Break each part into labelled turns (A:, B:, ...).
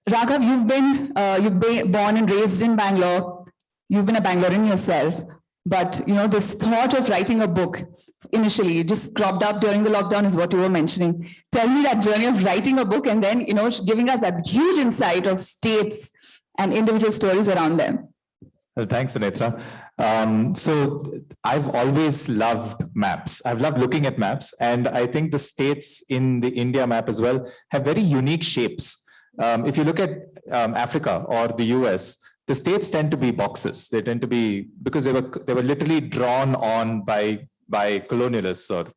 A: Raghav, you've been born and raised in Bangalore. You've been a Bangalorean yourself, but this thought of writing a book initially just cropped up during the lockdown is what you were mentioning. Tell me that journey of writing a book and then giving us that huge insight of states and individual stories around them.
B: Well, thanks, Sunetra. So I've always loved maps. I've loved looking at maps, and I think the states in the India map as well have very unique shapes. If you look at Africa or the US, the states tend to be boxes. They tend to be, because they were literally drawn on by colonialists,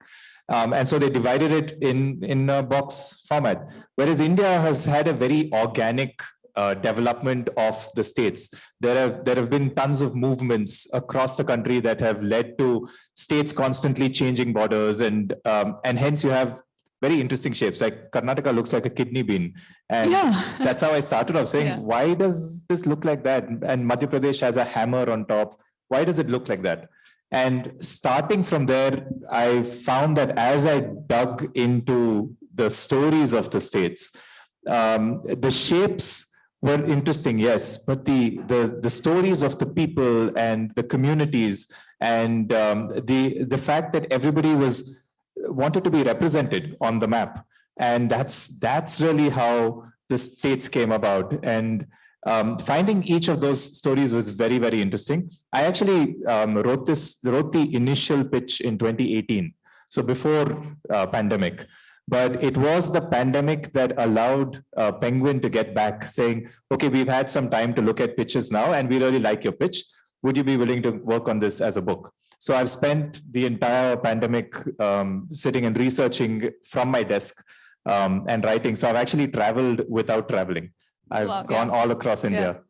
B: and so they divided it in a box format. Whereas India has had a very organic development of the states. There have been tons of movements across the country that have led to states constantly changing borders, and hence you have very interesting shapes. Like Karnataka looks like a kidney bean, and that's how I started off saying, why does this look like that? And Madhya Pradesh has a hammer on top. Why does it look like that? And starting from there, I found that as I dug into the stories of the states, the shapes were interesting, yes, but the stories of the people and the communities, and the fact that everybody wanted to be represented on the map, and that's really how the states came about. And finding each of those stories was very, very interesting. I actually wrote the initial pitch in 2018, so before pandemic. But it was the pandemic that allowed Penguin to get back, saying, okay, we've had some time to look at pitches now, and we really like your pitch. Would you be willing to work on this as a book? So I've spent the entire pandemic sitting and researching from my desk and writing. So I've actually traveled without traveling. I've gone all across India.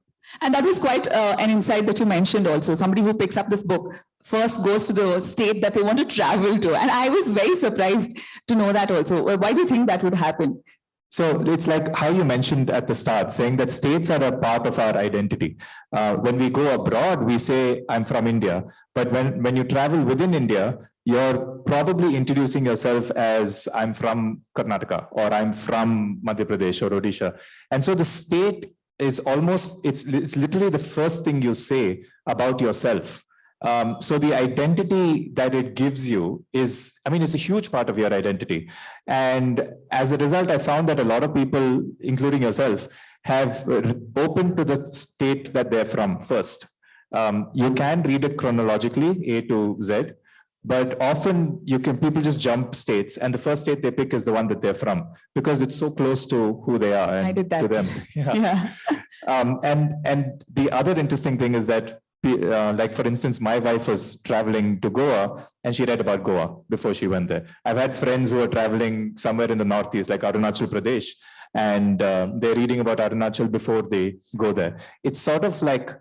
A: And that was quite an insight that you mentioned also. Somebody who picks up this book first goes to the state that they want to travel to. And I was very surprised to know that also. Why do you think that would happen?
B: So it's like how you mentioned at the start, saying that states are a part of our identity. When we go abroad, we say, I'm from India. But when you travel within India, you're probably introducing yourself as I'm from Karnataka, or I'm from Madhya Pradesh or Odisha. And so the state is almost, it's literally the first thing you say about yourself. So the identity that it gives you is, it's a huge part of your identity. And as a result, I found that a lot of people, including yourself, have opened to the state that they're from first. You can read it chronologically, A to Z, but often people just jump states, and the first state they pick is the one that they're from, because it's so close to who they are and
A: I did that.
B: to them. And the other interesting thing is that, like for instance, my wife was traveling to Goa and she read about Goa before she went there. I've had friends who are traveling somewhere in the Northeast, like Arunachal Pradesh, and they're reading about Arunachal before they go there. It's sort of like,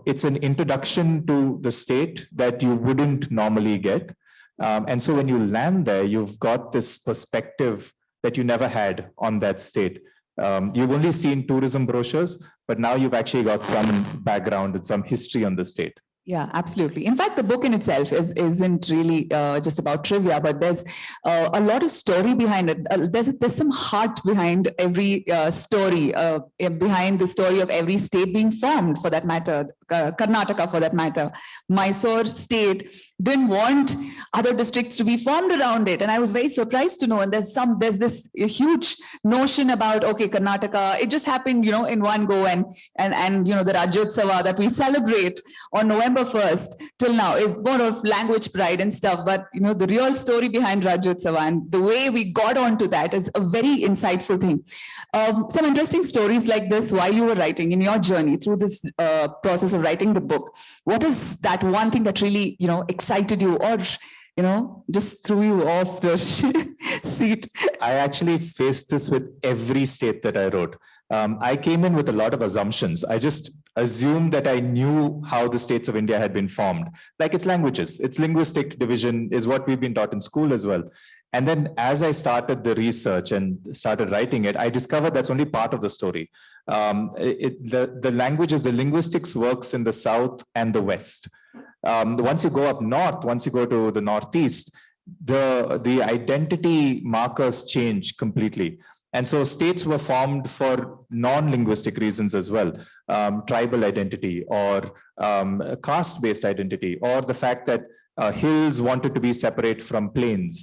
B: it's an introduction to the state that you wouldn't normally get. And so when you land there, you've got this perspective that you never had on that state. You've only seen tourism brochures, but now you've actually got some background and some history on the state.
A: Yeah, absolutely. In fact, the book in itself isn't really just about trivia, but there's a lot of story behind it. There's some heart behind every story, behind the story of every state being formed, for that matter, Karnataka for that matter. Mysore state didn't want other districts to be formed around it. And I was very surprised to know, and there's this huge notion about, okay, Karnataka, it just happened, in one go, and the Rajyotsava that we celebrate on November 1st till now is more of language pride and stuff, but the real story behind Rajyotsava and the way we got onto that is a very insightful thing. Some interesting stories like this while you were writing in your journey through this process of writing the book. What is that one thing that really excited you, or just threw you off the seat?
B: I actually faced this with every state that I wrote. I came in with a lot of assumptions. I just assumed that I knew how the states of India had been formed. Like its languages, its linguistic division is what we've been taught in school as well. And then as I started the research and started writing it, I discovered that's only part of the story. The languages, the linguistics works in the South and the West. Once you go up north, once you go to the Northeast, the identity markers change completely. And so states were formed for non-linguistic reasons as well, tribal identity or caste-based identity, or the fact that hills wanted to be separate from plains.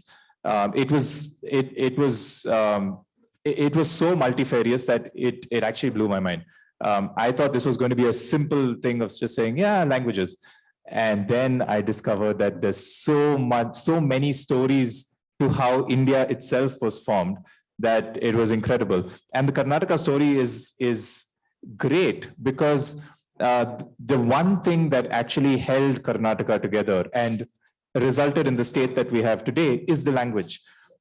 B: It was so multifarious that it actually blew my mind. I thought this was going to be a simple thing of just saying, yeah, languages. And then I discovered that there's so many stories to how India itself was formed, that it was incredible. And the Karnataka story is great because the one thing that actually held Karnataka together and resulted in the state that we have today is the language.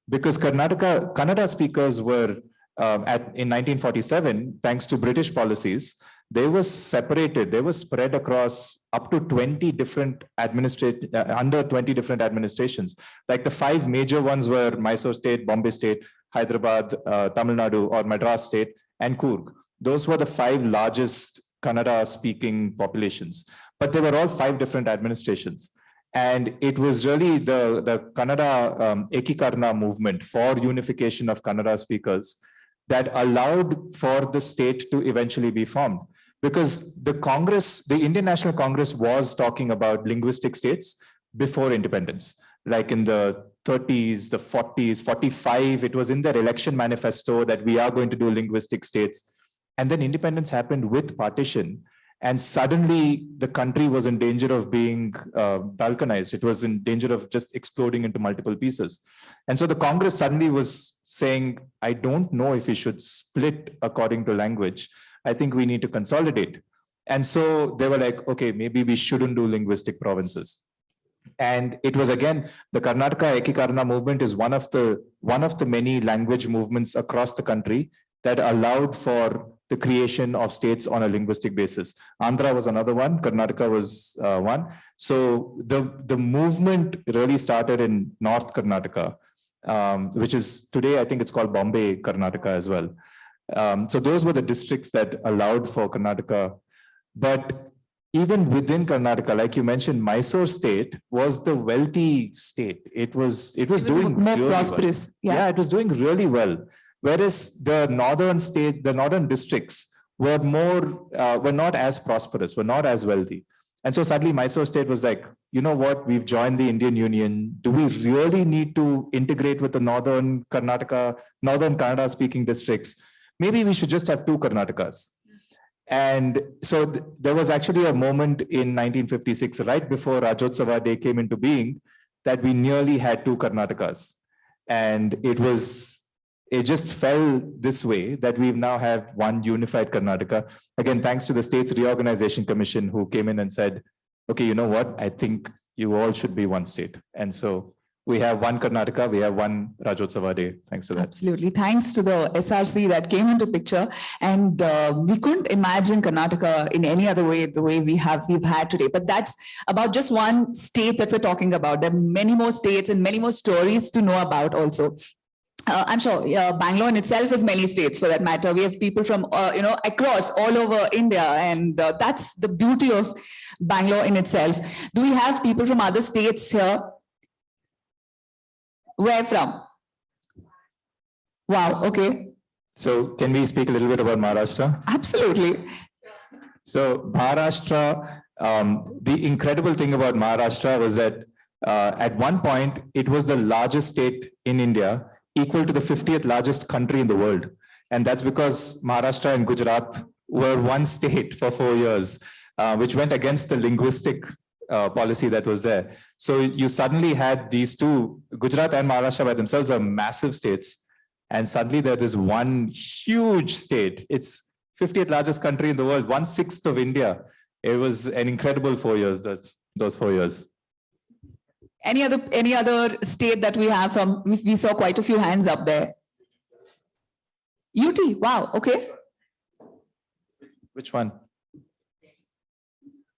B: Because Kannada speakers were in 1947, thanks to British policies, they were separated, they were spread across up to 20 different under 20 different administrations. Like the 5 major ones were Mysore State, Bombay State, Hyderabad, Tamil Nadu or Madras State, and Coorg. Those were the 5 largest Kannada speaking populations, but they were all 5 different administrations. And it was really the Kannada Ekikarna movement for unification of Kannada speakers that allowed for the state to eventually be formed. Because the Congress, the Indian National Congress was talking about linguistic states before independence, like in the 30s, the 40s, 45, it was in their election manifesto that we are going to do linguistic states. And then independence happened with partition. And suddenly the country was in danger of being balkanized. It was in danger of just exploding into multiple pieces. And so the Congress suddenly was saying, I don't know if we should split according to language. I think we need to consolidate. And so they were like, okay, maybe we shouldn't do linguistic provinces. And it was again, the Karnataka Ekikarna movement is one of the many language movements across the country that allowed for the creation of states on a linguistic basis. Andhra was another one, Karnataka was one. So the movement really started in North Karnataka, which is today, I think it's called Bombay, Karnataka as well. So those were the districts that allowed for Karnataka. But even within Karnataka, like you mentioned, Mysore State was the wealthy state. It was doing
A: more
B: really
A: prosperous.
B: Well. Yeah, it was doing really well. Whereas the northern districts were not as prosperous, were not as wealthy. And so suddenly Mysore State was like, you know what, we've joined the Indian Union. Do we really need to integrate with the northern Kannada speaking districts? Maybe we should just have 2 Karnatakas. And so there was actually a moment in 1956, right before Rajotsava Day came into being, that we nearly had 2 Karnatakas. And it just fell this way that we now have one unified Karnataka. Again, thanks to the States Reorganization Commission who came in and said, okay, you know what? I think you all should be one state. And so we have one Karnataka, we have one Rajotsava Day, thanks to that.
A: Absolutely. Thanks to the SRC that came into picture. And we couldn't imagine Karnataka in any other way, the way we've had today. But that's about just one state that we're talking about. There are many more states and many more stories to know about also. I'm sure Bangalore in itself has many states for that matter. We have people from, across all over India, and that's the beauty of Bangalore in itself. Do we have people from other states here? Where from? Wow, okay.
B: So can we speak a little bit about Maharashtra?
A: Absolutely.
B: So Maharashtra, the incredible thing about Maharashtra was that at one point, it was the largest state in India, equal to the 50th largest country in the world. And that's because Maharashtra and Gujarat were one state for 4 years, which went against the linguistic policy that was there. So you suddenly had these 2, Gujarat and Maharashtra by themselves are massive states. And suddenly there's this one huge state. It's 50th largest country in the world, 1/6 of India. It was an incredible 4 years, those 4 years.
A: Any other state that we have from, we saw quite a few hands up there. UT, wow, okay.
B: Which one?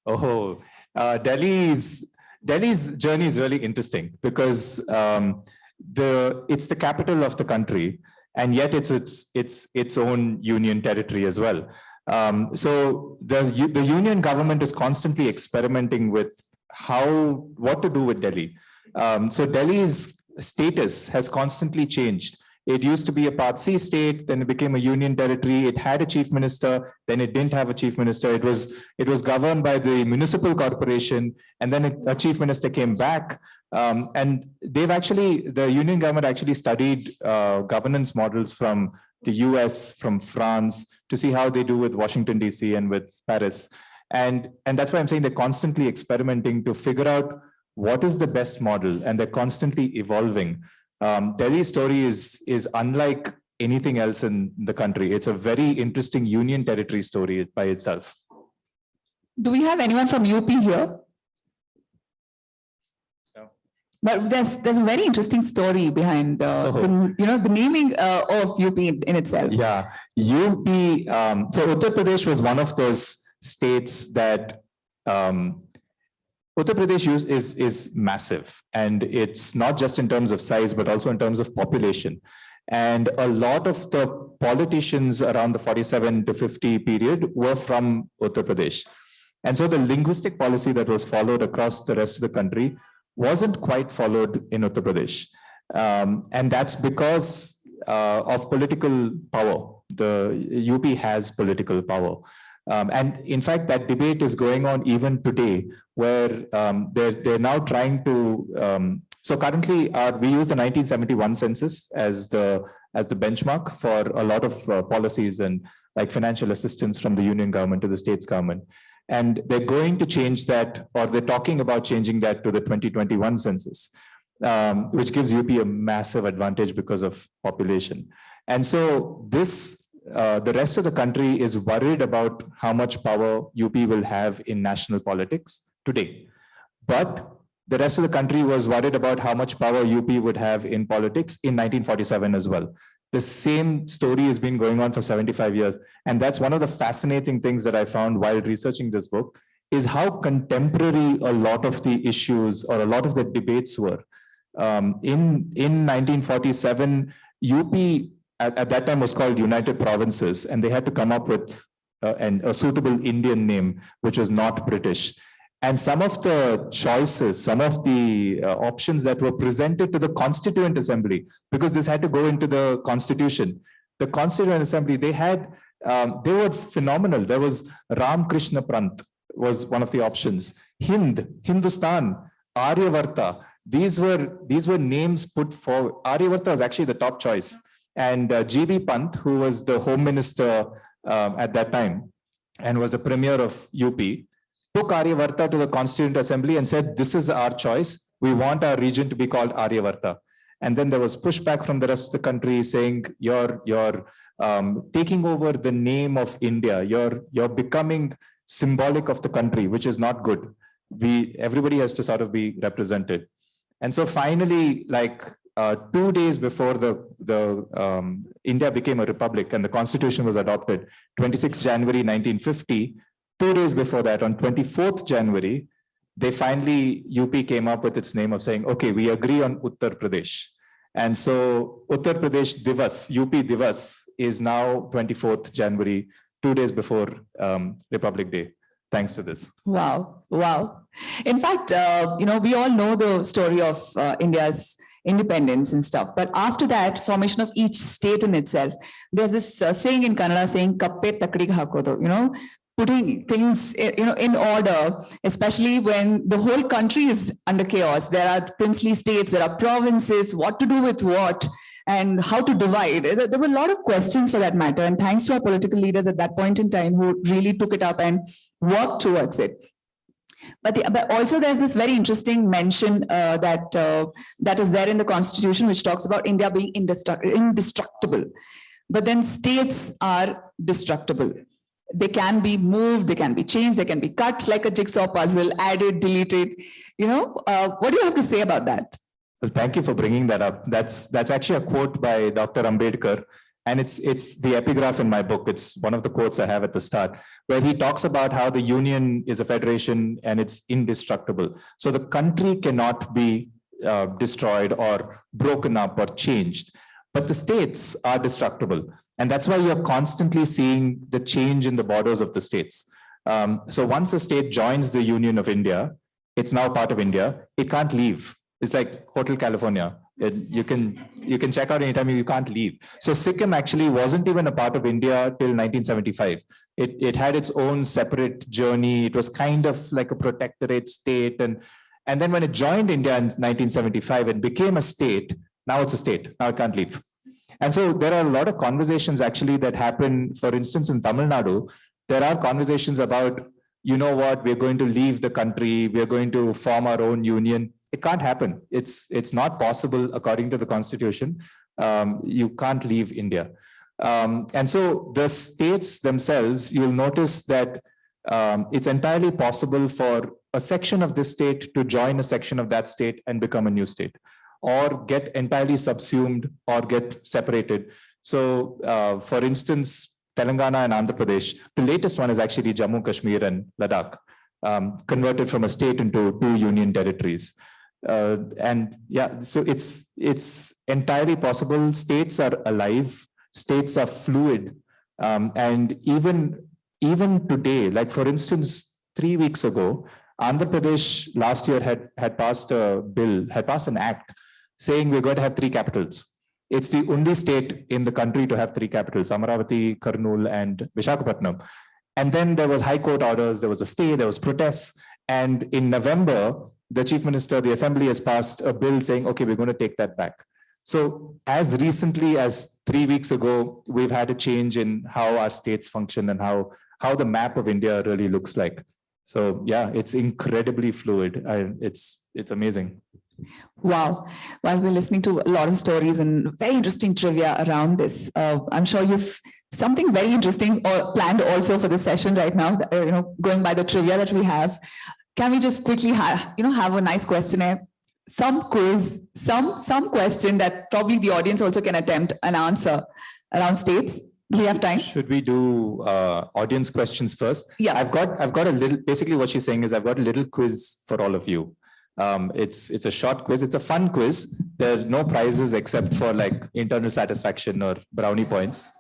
B: Oh, Delhi's journey is really interesting because it's the capital of the country, and yet it's its own union territory as well. So the union government is constantly experimenting with what to do with Delhi. So Delhi's status has constantly changed. It used to be a Part C state, then it became a union territory. It had a chief minister, then it didn't have a chief minister. It was governed by the municipal corporation, and then a chief minister came back. And the union government actually studied governance models from the US, from France, to see how they do with Washington, DC and with Paris. And that's why I'm saying they're constantly experimenting to figure out what is the best model, and they're constantly evolving. Delhi's story is unlike anything else in the country. It's a very interesting union territory story by itself.
A: Do we have anyone from UP here? But there's a very interesting story behind the naming of UP in itself.
B: Yeah, UP. So Uttar Pradesh was one of those states that Uttar Pradesh is massive, and it's not just in terms of size, but also in terms of population. And a lot of the politicians around the 47 to 50 period were from Uttar Pradesh. And so the linguistic policy that was followed across the rest of the country wasn't quite followed in Uttar Pradesh. And that's because of political power. The UP has political power. And in fact, that debate is going on even today, where they're now trying to, so currently we use the 1971 census as the benchmark for a lot of policies and like financial assistance from the union government to the state's government. And they're going to change that, or they're talking about changing that to the 2021 census, which gives UP a massive advantage because of population. And so the rest of the country is worried about how much power UP will have in national politics today. But the rest of the country was worried about how much power UP would have in politics in 1947 as well. The same story has been going on for 75 years. And that's one of the fascinating things that I found while researching this book, is how contemporary a lot of the issues or a lot of the debates were. In 1947, UP at that time was called United Provinces, and they had to come up with a suitable Indian name, which was not British. And some of the choices, some of the options that were presented to the Constituent Assembly, because this had to go into the Constitution, the Constituent Assembly, they were phenomenal. There was Ram Krishna Prant was one of the options. Hindustan, Aryavarta. These were names put forward. Aryavarta was actually the top choice. And G.B. Pant, who was the Home Minister at that time and was the Premier of UP, took Aryavarta to the Constituent Assembly and said, this is our choice. We want our region to be called Aryavarta. And then there was pushback from the rest of the country saying, you're taking over the name of India. You're becoming symbolic of the country, which is not good. Everybody has to sort of be represented. And so finally, 2 days before India became a republic and the constitution was adopted, 26 January 1950, 2 days before that, on 24th January, UP came up with its name of saying, okay, we agree on Uttar Pradesh. And so Uttar Pradesh Divas, UP Divas, is now 24th January, 2 days before Republic Day, thanks to this.
A: Wow, wow. In fact, we all know the story of India's independence and stuff. But after that, formation of each state in itself, there's this saying in Kannada saying, kappe takdi hakodo, putting things in order, especially when the whole country is under chaos. There are princely states, there are provinces, what to do with what, and how to divide. There were a lot of questions for that matter. And thanks to our political leaders at that point in time who really took it up and worked towards it. But also there's this very interesting mention that is there in the Constitution, which talks about India being indestructible. But then states are destructible. They can be moved, they can be changed, they can be cut like a jigsaw puzzle, added, deleted. What do you have to say about that?
B: Well, thank you for bringing that up. That's actually a quote by Dr. Ambedkar. And it's the epigraph in my book. It's one of the quotes I have at the start, where he talks about how the union is a federation and it's indestructible. So the country cannot be destroyed or broken up or changed, but the states are destructible. And that's why you're constantly seeing the change in the borders of the states. So once a state joins the Union of India, it's now part of India, it can't leave. It's like Hotel California. You can check out anytime. You can't leave. So Sikkim actually wasn't even a part of India till 1975. It had its own separate journey. It was kind of like a protectorate state, and then when it joined India in 1975, it became a state. Now it's a state. Now it can't leave. And so there are a lot of conversations actually that happen. For instance, in Tamil Nadu, there are conversations about, you know what, we're going to leave the country. We're going to form our own union. It can't happen. It's not possible according to the constitution. You can't leave India. And so the states themselves, you'll notice that it's entirely possible for a section of this state to join a section of that state and become a new state, or get entirely subsumed or get separated. So for instance, Telangana and Andhra Pradesh, the latest one is actually Jammu, Kashmir and Ladakh, converted from a state into 2 union territories. And yeah, so it's entirely possible. States are alive, states are fluid. And even today, like for instance, 3 weeks ago, Andhra Pradesh last year had passed an act saying we're going to have 3 capitals. It's the only state in the country to have 3 capitals, Amaravati, Kurnool, and Visakhapatnam. And then there was high court orders, there was a stay, there was protests. And in November, the chief minister, the assembly has passed a bill saying, okay, we're going to take that back. So as recently as 3 weeks ago, we've had a change in how our states function and how the map of India really looks like. So yeah, it's incredibly fluid. It's amazing.
A: Wow. Well, we're listening to a lot of stories and very interesting trivia around this. I'm sure you've something very interesting or planned also for this session right now, going by the trivia that we have. Can we just quickly have a nice questionnaire, some quiz, some question that probably the audience also can attempt and answer around states? Do we have time?
B: Should we do audience questions first?
A: Yeah.
B: I've got a little, basically what she's saying is I've got a little quiz for all of you. It's a short quiz. It's a fun quiz. There's no prizes except for like internal satisfaction or brownie points.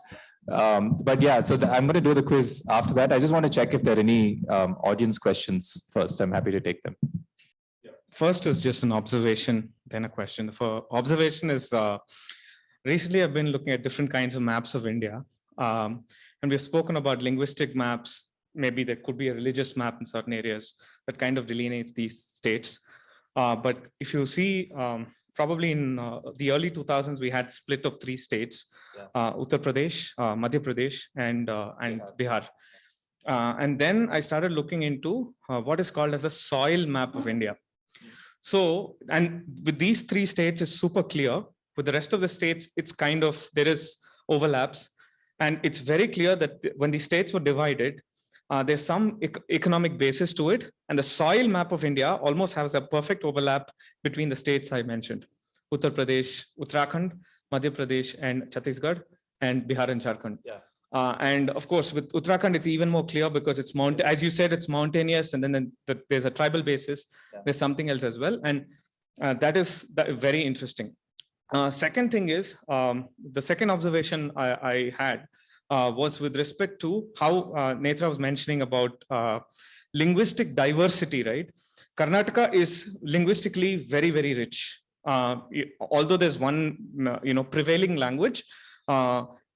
B: But yeah, so I'm going to do the quiz after that. I just want to check if there are any audience questions first. I'm happy to take them.
C: First is just an observation, then a question. For observation is, recently I've been looking at different kinds of maps of India. And we've spoken about linguistic maps. Maybe there could be a religious map in certain areas that kind of delineates these states. But if you see, probably in the early 2000s, we had split of 3 states, Uttar Pradesh, Madhya Pradesh, and Bihar. And then I started looking into what is called as the soil map of India. So, and with these 3 states, it's super clear. With the rest of the states, it's kind of, there is overlaps. And it's very clear that when the states were divided, there's some economic basis to it. And the soil map of India almost has a perfect overlap between the states I mentioned: Uttar Pradesh, Uttarakhand, Madhya Pradesh, and Chhattisgarh, and Bihar and Jharkhand. Yeah. And of course, with Uttarakhand, it's even more clear because it's as you said, it's mountainous, and then there's a tribal basis. Yeah. There's something else as well. And that is very interesting. Second thing is, the second observation I had was with respect to how Netra was mentioning about linguistic diversity, right? Karnataka is linguistically very, very rich. Although there's one, prevailing language,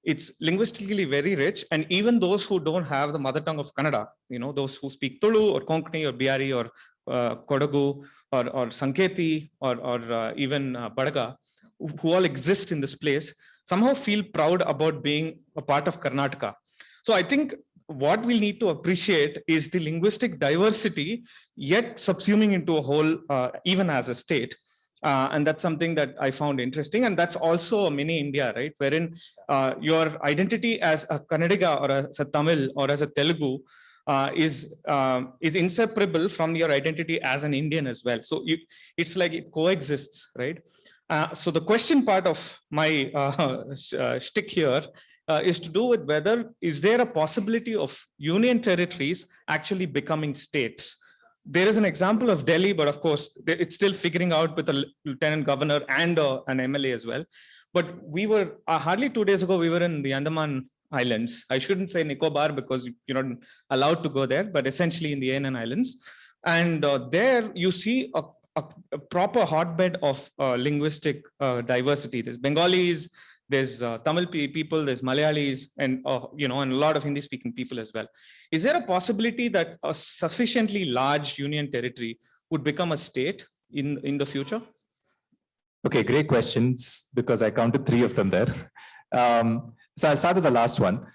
C: it's linguistically very rich. And even those who don't have the mother tongue of Kannada, those who speak Tulu or Konkani or Bihari or Kodagu or Sanketi or even Badaga, who all exist in this place, somehow feel proud about being a part of Karnataka. So I think what we need to appreciate is the linguistic diversity, yet subsuming into a whole, even as a state. And that's something that I found interesting. And that's also a mini India, right? Wherein your identity as a Kannadiga or as a Tamil or as a Telugu is inseparable from your identity as an Indian as well. So it's like it coexists, right? So the question part of my shtick here is to do with whether is there a possibility of union territories actually becoming states. There is an example of Delhi, but of course it's still figuring out with a lieutenant governor and an MLA as well. But we were hardly 2 days ago, we were in the Andaman Islands. I shouldn't say Nicobar because you're not allowed to go there, but essentially in the ANN Islands. And there you see a proper hotbed of linguistic diversity. There's Bengalis, there's Tamil people, there's Malayalis, and and a lot of Hindi-speaking people as well. Is there a possibility that a sufficiently large union territory would become a state in the future?
B: Okay, great questions, because I counted 3 of them there. So I'll start with the last one.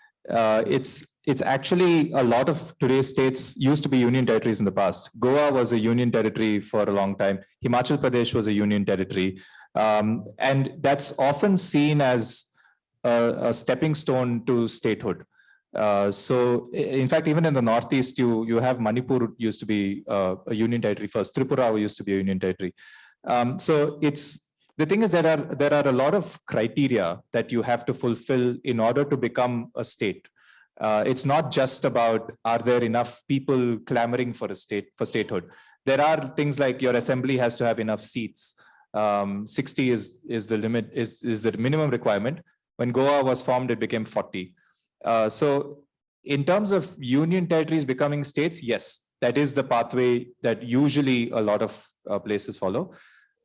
B: It's actually a lot of today's states used to be union territories in the past. Goa was a union territory for a long time. Himachal Pradesh was a union territory. And that's often seen as a stepping stone to statehood. So in fact, even in the Northeast, you have Manipur used to be a union territory first. Tripura used to be a union territory. So the thing is, there are a lot of criteria that you have to fulfill in order to become a state. It's not just about, are there enough people clamoring for statehood? There are things like your assembly has to have enough seats. 60 is the limit, is the minimum requirement. When Goa was formed, it became 40. So in terms of union territories becoming states, yes, that is the pathway that usually a lot of places follow.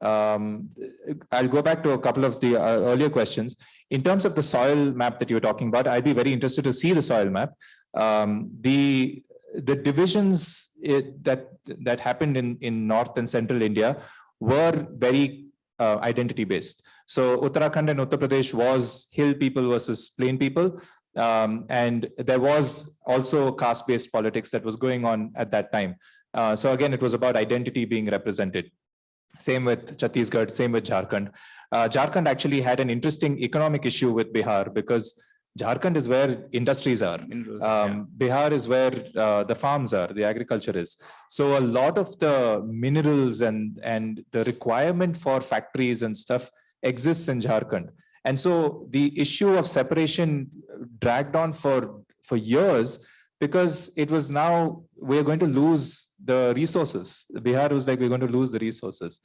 B: I'll go back to a couple of the earlier questions. In terms of the soil map that you were talking about, I'd be very interested to see the soil map. The divisions that happened in North and Central India were very identity based. So Uttarakhand and Uttar Pradesh was hill people versus plain people. And there was also caste-based politics that was going on at that time. So again, it was about identity being represented. Same with Chhattisgarh, same with Jharkhand. Jharkhand actually had an interesting economic issue with Bihar, because Jharkhand is where industries are. Bihar is where the farms are, the agriculture is. So a lot of the minerals and the requirement for factories and stuff exists in Jharkhand. And so the issue of separation dragged on for years, because it was now, we're going to lose the resources. Bihar was like, we're going to lose the resources.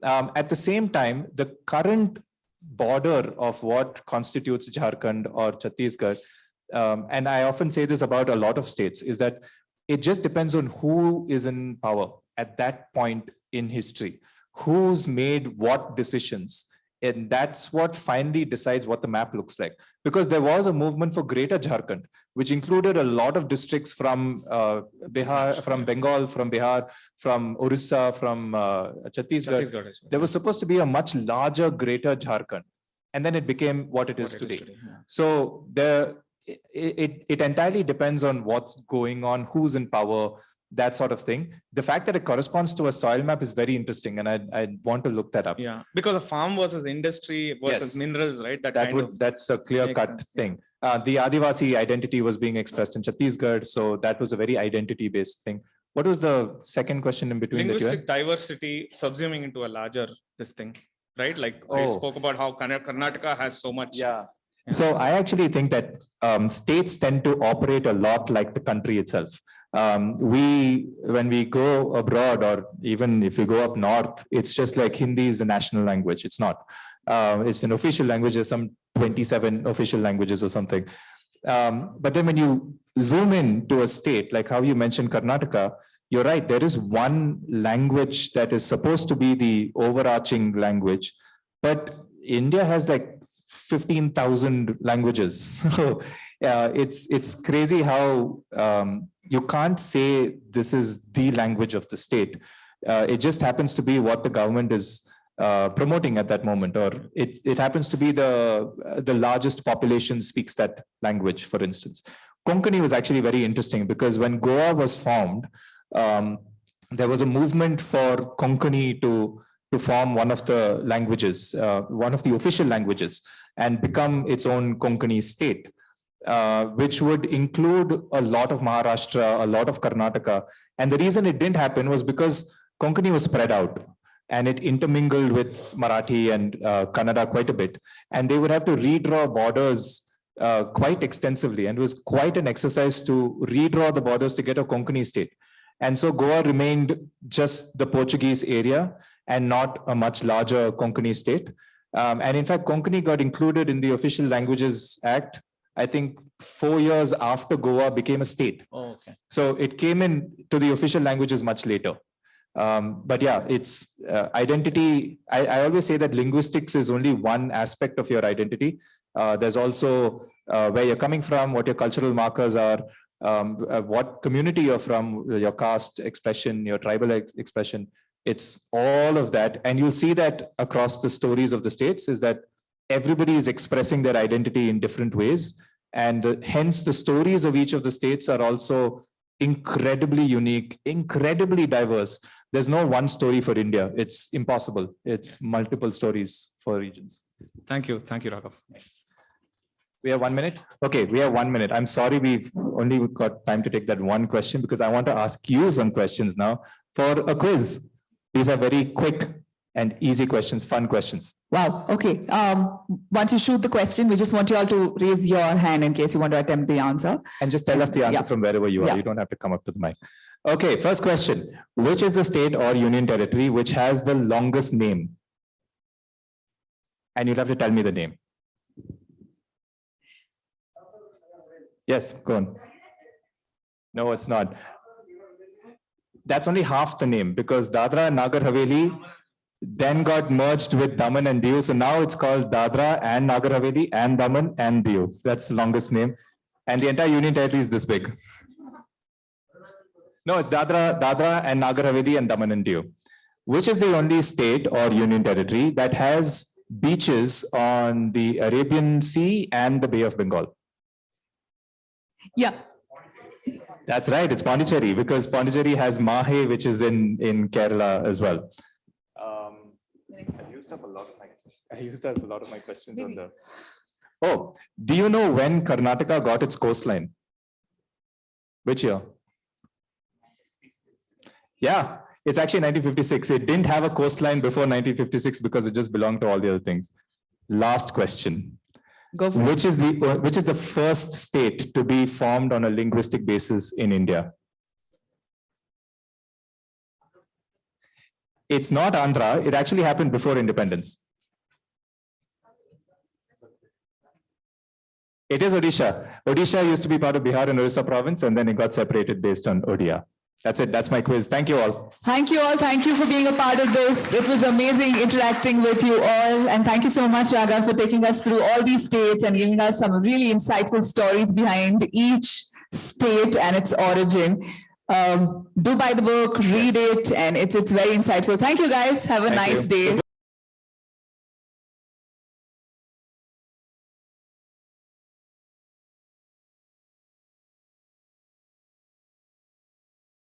B: At the same time, the current border of what constitutes Jharkhand or Chhattisgarh, and I often say this about a lot of states, is that it just depends on who is in power at that point in history, who's made what decisions. And that's what finally decides what the map looks like. Because there was a movement for Greater Jharkhand, which included a lot of districts from Bihar, from Bengal, from Bihar, from Orissa, from Chhattisgarh. There was supposed to be a much larger Greater Jharkhand. And then it became what it is today. So it entirely depends on what's going on, who's in power, that sort of thing. The fact that it corresponds to a soil map is very interesting, and I want to look that up.
C: Yeah, because of farm versus industry versus minerals, right?
B: That's a clear-cut thing. The Adivasi identity was being expressed in Chhattisgarh, so that was a very identity-based thing. What was the second question in between?
C: Linguistic diversity subsuming into a larger thing, right? Like I spoke about how Karnataka has so much.
B: Yeah. So I actually think that states tend to operate a lot like the country itself. When we go abroad, or even if we go up north, it's just like Hindi is the national language. It's not. It's an official language. There's some 27 official languages or something. But then when you zoom in to a state, like how you mentioned Karnataka, you're right. There is one language that is supposed to be the overarching language, but India has like 15,000 languages. So it's crazy how you can't say this is the language of the state. It just happens to be what the government is promoting at that moment, or it happens to be the largest population speaks that language, for instance. Konkani was actually very interesting, because when Goa was formed, there was a movement for Konkani to form one of the languages, one of the official languages, and become its own Konkani state, which would include a lot of Maharashtra, a lot of Karnataka. And the reason it didn't happen was because Konkani was spread out, and it intermingled with Marathi and Kannada quite a bit. And they would have to redraw borders quite extensively. And it was quite an exercise to redraw the borders to get a Konkani state. And so Goa remained just the Portuguese area and not a much larger Konkani state. And in fact, Konkani got included in the Official Languages Act, I think 4 years after Goa became a state.
C: Oh, okay.
B: So it came in to the official languages much later. But yeah, it's identity. I always say that linguistics is only one aspect of your identity. There's also where you're coming from, what your cultural markers are, what community you're from, your caste expression, your tribal expression. It's all of that. And you'll see that across the stories of the states is that everybody is expressing their identity in different ways. And hence the stories of each of the states are also incredibly unique, incredibly diverse. There's no one story for India. It's impossible. It's multiple stories for regions.
C: Thank you. Thank you, Raghav.
B: Thanks. We have 1 minute. Okay, we have 1 minute. I'm sorry, we've only got time to take that one question because I want to ask you some questions now for a quiz. These are very quick and easy questions, fun questions.
A: Wow. Okay. Once you shoot the question, we just want you all to raise your hand in case you want to attempt the answer.
B: And just tell us the answer from wherever you are.
A: Yeah.
B: You don't have to come up to the mic. Okay, first question. Which is the state or union territory which has the longest name? And you'll have to tell me the name. Yes, go on. No, it's not. That's only half the name because Dadra and Nagar Haveli then got merged with Daman and Diu. So now it's called Dadra and Nagar Haveli and Daman and Diu. That's the longest name. And the entire union territory is this big. No, it's Dadra and Nagar Haveli and Daman and Diu. Which is the only state or union territory that has beaches on the Arabian Sea and the Bay of Bengal?
A: Yeah.
B: That's right. It's Pondicherry because Pondicherry has Mahe, which is in Kerala as well. I used up a lot of my questions on the. Oh, do you know when Karnataka got its coastline? Which year? Yeah, it's actually 1956. It didn't have a coastline before 1956 because it just belonged to all the other things. Last question.
A: Go for it.
B: Which is the first state to be formed on a linguistic basis in India? It's not Andhra. It actually happened before independence. It is Odisha. Odisha used to be part of Bihar and Orissa province, and then it got separated based on Odia. That's it. That's my quiz. Thank you all.
A: Thank you all. Thank you for being a part of this. It was amazing interacting with you all. And thank you so much, Raghav, for taking us through all these states and giving us some really insightful stories behind each state and its origin. Do buy the book, read it, and it's very insightful. Thank you, guys. Have a nice day.